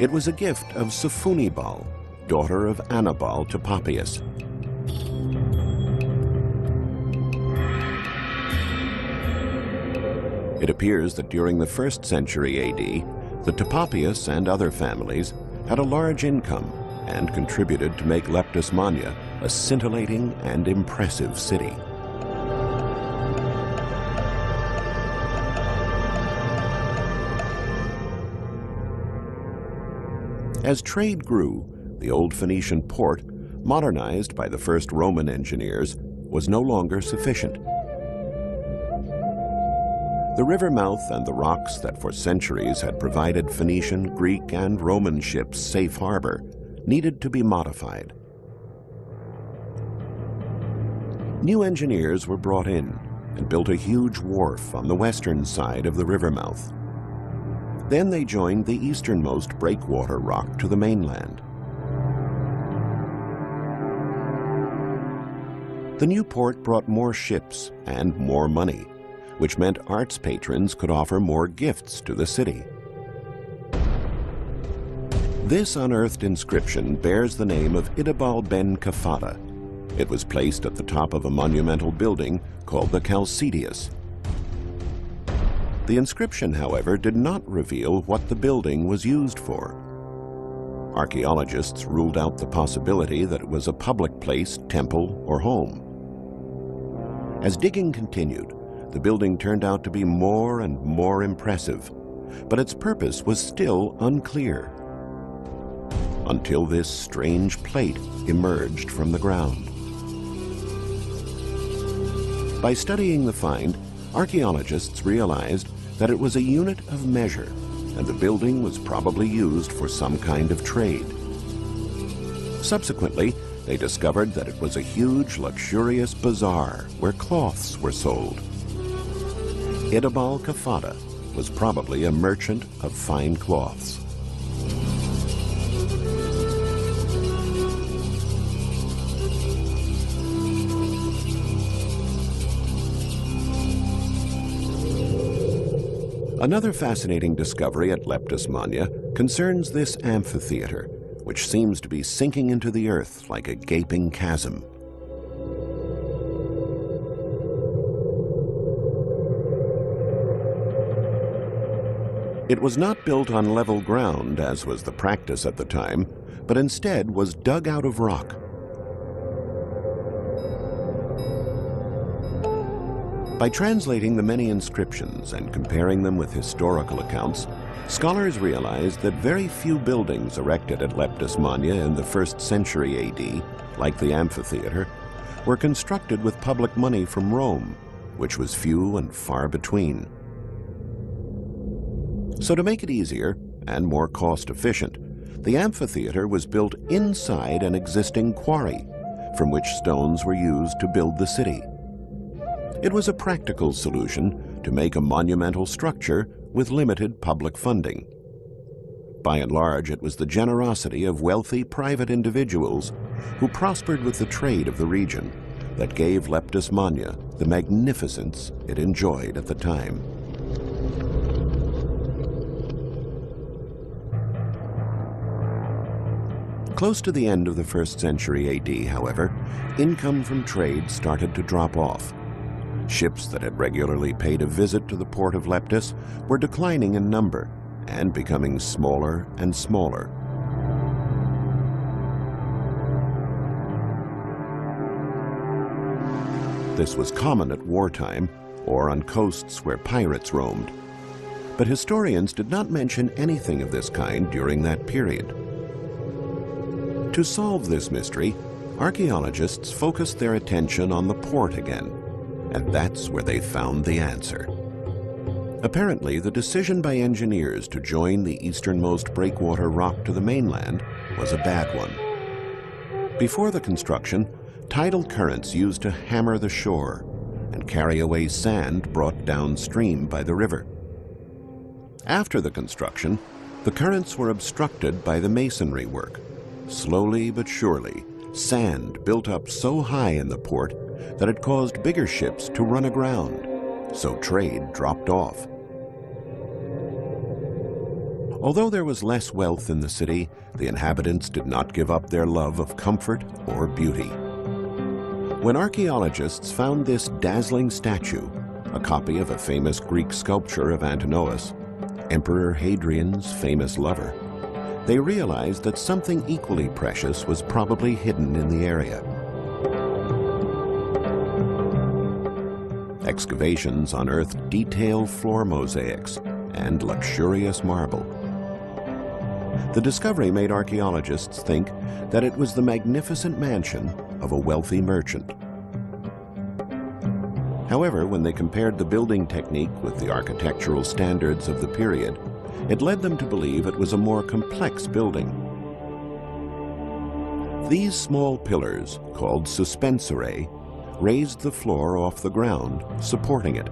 It was a gift of Supfunibal, daughter of Anibal to Papias. It appears that during the 1st century AD, the Papias and other families had a large income and contributed to make Leptis Magna a scintillating and impressive city. As trade grew, the old Phoenician port, modernized by the first Roman engineers, was no longer sufficient. The river mouth and the rocks that for centuries had provided Phoenician, Greek, and Roman ships safe harbor needed to be modified. New engineers were brought in and built a huge wharf on the western side of the river mouth. Then they joined the easternmost breakwater rock to the mainland. The new port brought more ships and more money, which meant arts patrons could offer more gifts to the city. This unearthed inscription bears the name of Anibal ben Kafada. It was placed at the top of a monumental building called the Chalcidius. The inscription, however, did not reveal what the building was used for. Archaeologists ruled out the possibility that it was a public place, temple, or home. As digging continued, the building turned out to be more and more impressive, but its purpose was still unclear, until this strange plate emerged from the ground. By studying the find, archaeologists realized that it was a unit of measure, and the building was probably used for some kind of trade. Subsequently, they discovered that it was a huge, luxurious bazaar where cloths were sold. Idabal Kafada was probably a merchant of fine cloths. Another fascinating discovery at Leptis Magna concerns this amphitheater, which seems to be sinking into the earth like a gaping chasm. It was not built on level ground, as was the practice at the time, but instead was dug out of rock. By translating the many inscriptions and comparing them with historical accounts, scholars realized that very few buildings erected at Leptis Magna in the 1st century AD, like the amphitheater, were constructed with public money from Rome, which was few and far between. So to make it easier and more cost-efficient, the amphitheater was built inside an existing quarry, from which stones were used to build the city. It was a practical solution to make a monumental structure with limited public funding. By and large, it was the generosity of wealthy private individuals who prospered with the trade of the region that gave Leptis Magna the magnificence it enjoyed at the time. Close to the end of the 1st century AD, however, income from trade started to drop off. Ships that had regularly paid a visit to the port of Leptis were declining in number and becoming smaller and smaller. This was common at wartime or on coasts where pirates roamed. But historians did not mention anything of this kind during that period. To solve this mystery, archaeologists focused their attention on the port again, and that's where they found the answer. Apparently, the decision by engineers to join the easternmost breakwater rock to the mainland was a bad one. Before the construction, tidal currents used to hammer the shore and carry away sand brought downstream by the river. After the construction, the currents were obstructed by the masonry work. Slowly but surely, sand built up so high in the port that it caused bigger ships to run aground, so trade dropped off. Although there was less wealth in the city, the inhabitants did not give up their love of comfort or beauty. When archaeologists found this dazzling statue, a copy of a famous Greek sculpture of Antinous, Emperor Hadrian's famous lover, they realized that something equally precious was probably hidden in the area. Excavations unearthed detailed floor mosaics and luxurious marble. The discovery made archaeologists think that it was the magnificent mansion of a wealthy merchant. However, when they compared the building technique with the architectural standards of the period, it led them to believe it was a more complex building. These small pillars, called suspensorae, raised the floor off the ground, supporting it.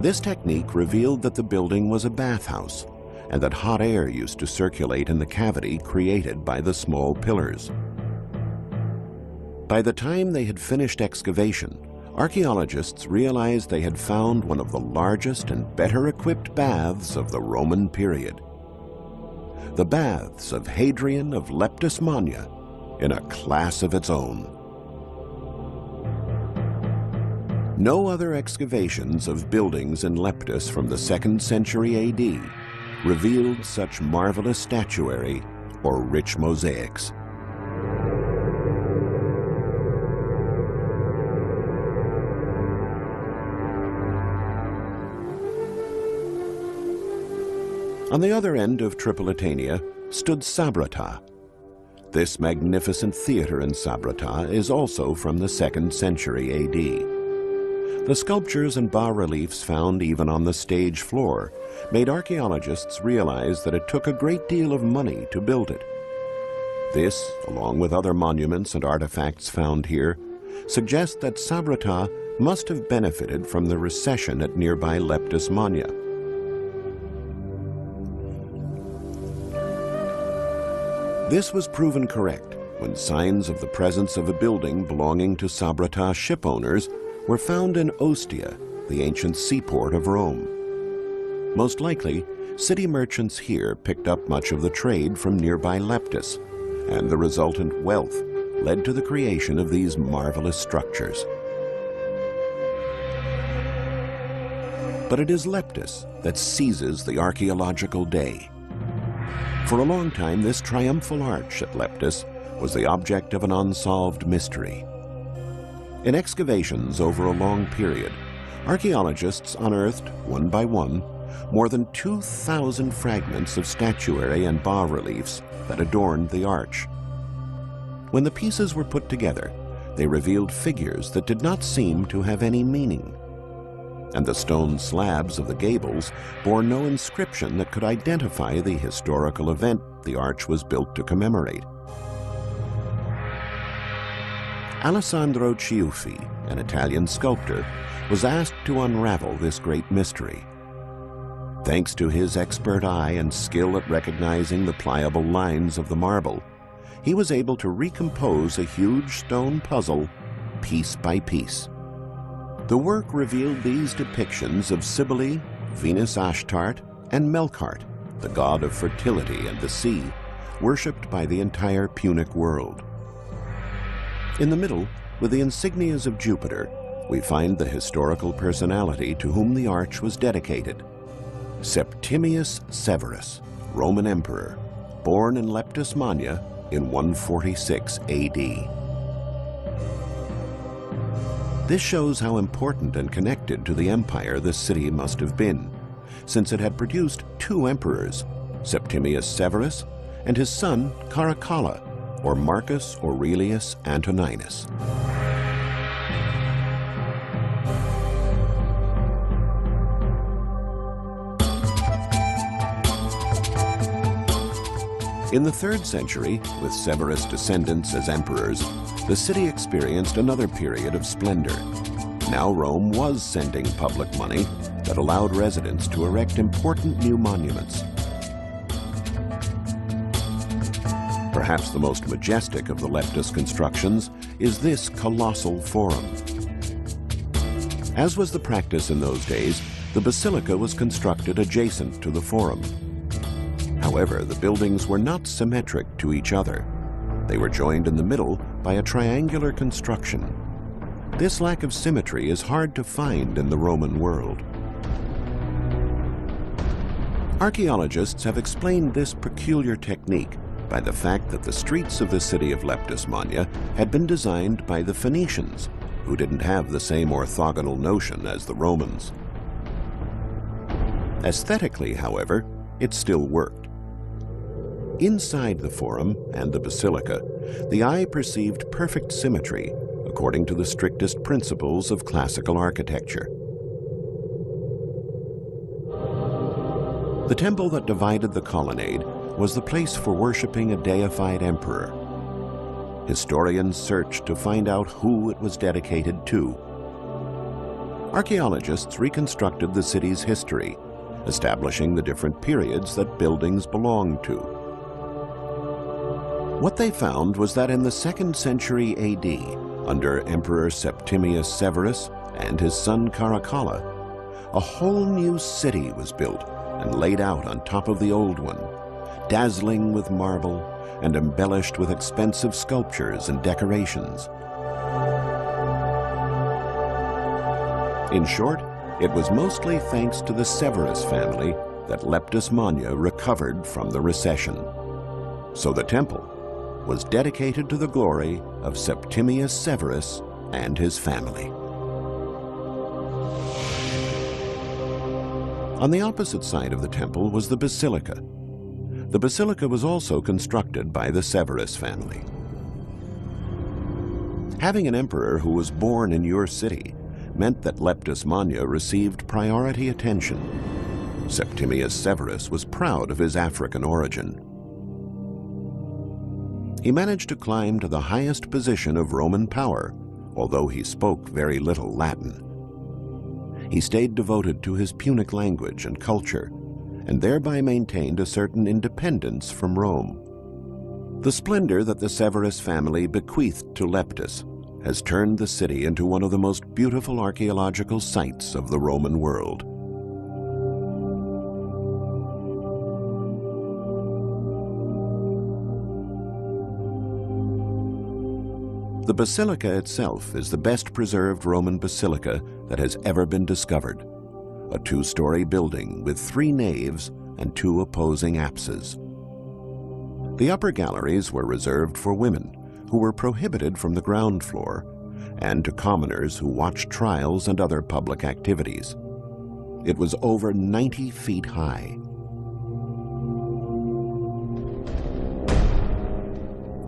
This technique revealed that the building was a bathhouse and that hot air used to circulate in the cavity created by the small pillars. By the time they had finished excavation, archaeologists realized they had found one of the largest and better equipped baths of the Roman period. The baths of Hadrian of Leptis Magna, in a class of its own. No other excavations of buildings in Leptis from the 2nd century AD revealed such marvelous statuary or rich mosaics. On the other end of Tripolitania stood Sabrata. This magnificent theater in Sabrata is also from the 2nd century AD. The sculptures and bas-reliefs found even on the stage floor made archaeologists realize that it took a great deal of money to build it. This, along with other monuments and artifacts found here, suggests that Sabrata must have benefited from the recession at nearby Leptis Magna. This was proven correct when signs of the presence of a building belonging to Sabrata shipowners were found in Ostia, the ancient seaport of Rome. Most likely, city merchants here picked up much of the trade from nearby Leptis, and the resultant wealth led to the creation of these marvelous structures. But it is Leptis that seizes the archaeological day. For a long time, this triumphal arch at Leptis was the object of an unsolved mystery. In excavations over a long period, archaeologists unearthed, one by one, more than 2,000 fragments of statuary and bas-reliefs that adorned the arch. When the pieces were put together, they revealed figures that did not seem to have any meaning. And the stone slabs of the gables bore no inscription that could identify the historical event the arch was built to commemorate. Alessandro Ciuffi, an Italian sculptor, was asked to unravel this great mystery. Thanks to his expert eye and skill at recognizing the pliable lines of the marble, he was able to recompose a huge stone puzzle piece by piece. The work revealed these depictions of Cybele, Venus Ashtart, and Melkart, the god of fertility and the sea, worshipped by the entire Punic world. In the middle, with the insignias of Jupiter, we find the historical personality to whom the arch was dedicated. Septimius Severus, Roman emperor, born in Leptis Magna in 146 AD. This shows how important and connected to the empire this city must have been, since it had produced two emperors, Septimius Severus and his son Caracalla, or Marcus Aurelius Antoninus. In the 3rd century, with Severus' descendants as emperors, the city experienced another period of splendor. Now Rome was sending public money that allowed residents to erect important new monuments. Perhaps the most majestic of the Leptis constructions is this colossal forum. As was the practice in those days, the basilica was constructed adjacent to the forum. However, the buildings were not symmetric to each other. They were joined in the middle by a triangular construction. This lack of symmetry is hard to find in the Roman world. Archaeologists have explained this peculiar technique by the fact that the streets of the city of Leptis Magna had been designed by the Phoenicians, who didn't have the same orthogonal notion as the Romans. Aesthetically, however, it still worked. Inside the forum and the basilica, the eye perceived perfect symmetry according to the strictest principles of classical architecture. The temple that divided the colonnade was the place for worshiping a deified emperor. Historians searched to find out who it was dedicated to. Archaeologists reconstructed the city's history, establishing the different periods that buildings belonged to. What they found was that in the 2nd century AD, under Emperor Septimius Severus and his son Caracalla, a whole new city was built and laid out on top of the old one, dazzling with marble and embellished with expensive sculptures and decorations. In short, it was mostly thanks to the Severus family that Leptis Magna recovered from the recession. So the temple was dedicated to the glory of Septimius Severus and his family. On the opposite side of the temple was the basilica. The basilica was also constructed by the Severus family. Having an emperor who was born in your city meant that Leptis Magna received priority attention. Septimius Severus was proud of his African origin. He managed to climb to the highest position of Roman power, although he spoke very little Latin. He stayed devoted to his Punic language and culture, and thereby maintained a certain independence from Rome. The splendor that the Severus family bequeathed to Leptis has turned the city into one of the most beautiful archaeological sites of the Roman world. The basilica itself is the best preserved Roman basilica that has ever been discovered, a two-story building with 3 naves and 2 opposing apses. The upper galleries were reserved for women, who were prohibited from the ground floor, and to commoners who watched trials and other public activities. It was over 90 feet high.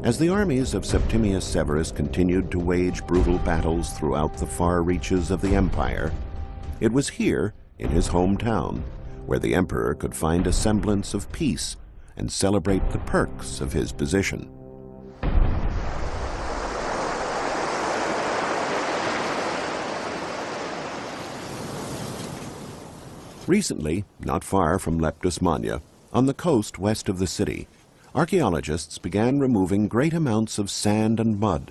As the armies of Septimius Severus continued to wage brutal battles throughout the far reaches of the empire, it was here, in his hometown, where the emperor could find a semblance of peace and celebrate the perks of his position. Recently, not far from Leptis Magna, on the coast west of the city, archaeologists began removing great amounts of sand and mud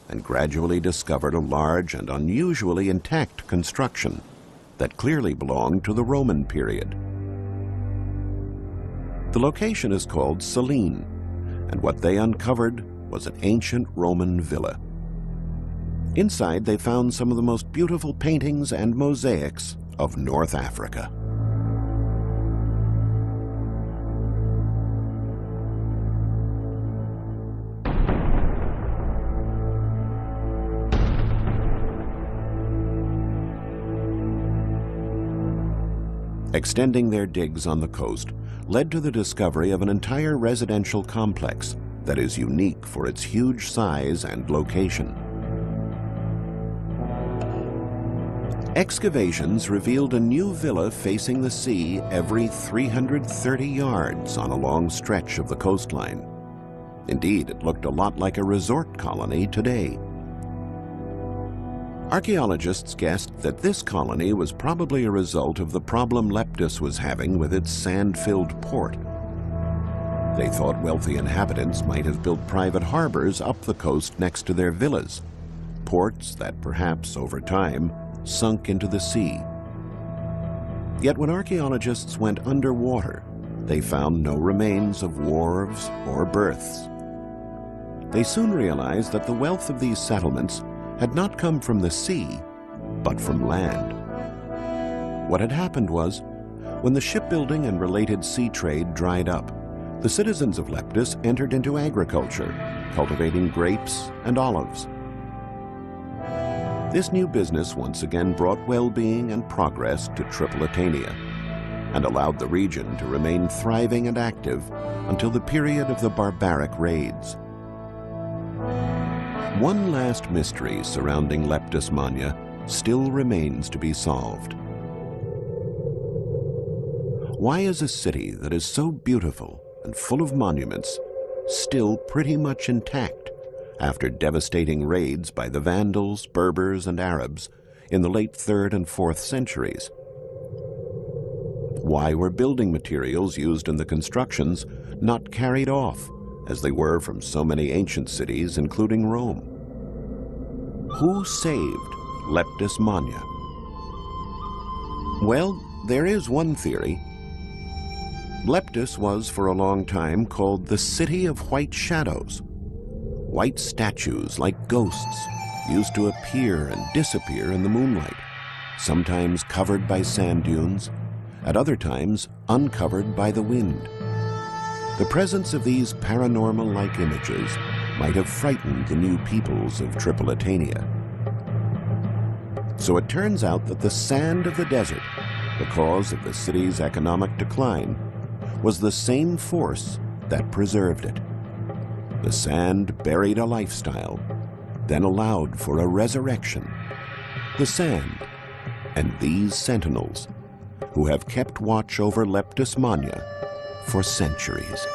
and gradually discovered a large and unusually intact construction that clearly belonged to the Roman period. The location is called Selene, and what they uncovered was an ancient Roman villa. Inside, they found some of the most beautiful paintings and mosaics of North Africa. Extending their digs on the coast led to the discovery of an entire residential complex that is unique for its huge size and location. Excavations revealed a new villa facing the sea every 330 yards on a long stretch of the coastline. Indeed, it looked a lot like a resort colony today. Archaeologists guessed that this colony was probably a result of the problem Leptis was having with its sand-filled port. They thought wealthy inhabitants might have built private harbors up the coast next to their villas, ports that perhaps, over time, sunk into the sea. Yet when archaeologists went underwater, they found no remains of wharves or berths. They soon realized that the wealth of these settlements had not come from the sea, but from land. What had happened was, when the shipbuilding and related sea trade dried up, the citizens of Leptis entered into agriculture, cultivating grapes and olives. This new business once again brought well-being and progress to Tripolitania, and allowed the region to remain thriving and active until the period of the barbaric raids. One last mystery surrounding Leptis Magna still remains to be solved. Why is a city that is so beautiful and full of monuments still pretty much intact after devastating raids by the Vandals, Berbers, and Arabs in the late 3rd and 4th centuries? Why were building materials used in the constructions not carried off, as they were from so many ancient cities, including Rome? Who saved Leptis Magna? Well, there is one theory. Leptis was for a long time called the City of White Shadows. White statues, like ghosts, used to appear and disappear in the moonlight, sometimes covered by sand dunes, at other times uncovered by the wind. The presence of these paranormal-like images might have frightened the new peoples of Tripolitania. So it turns out that the sand of the desert, the cause of the city's economic decline, was the same force that preserved it. The sand buried a lifestyle, then allowed for a resurrection. The sand and these sentinels, who have kept watch over Leptis Magna for centuries.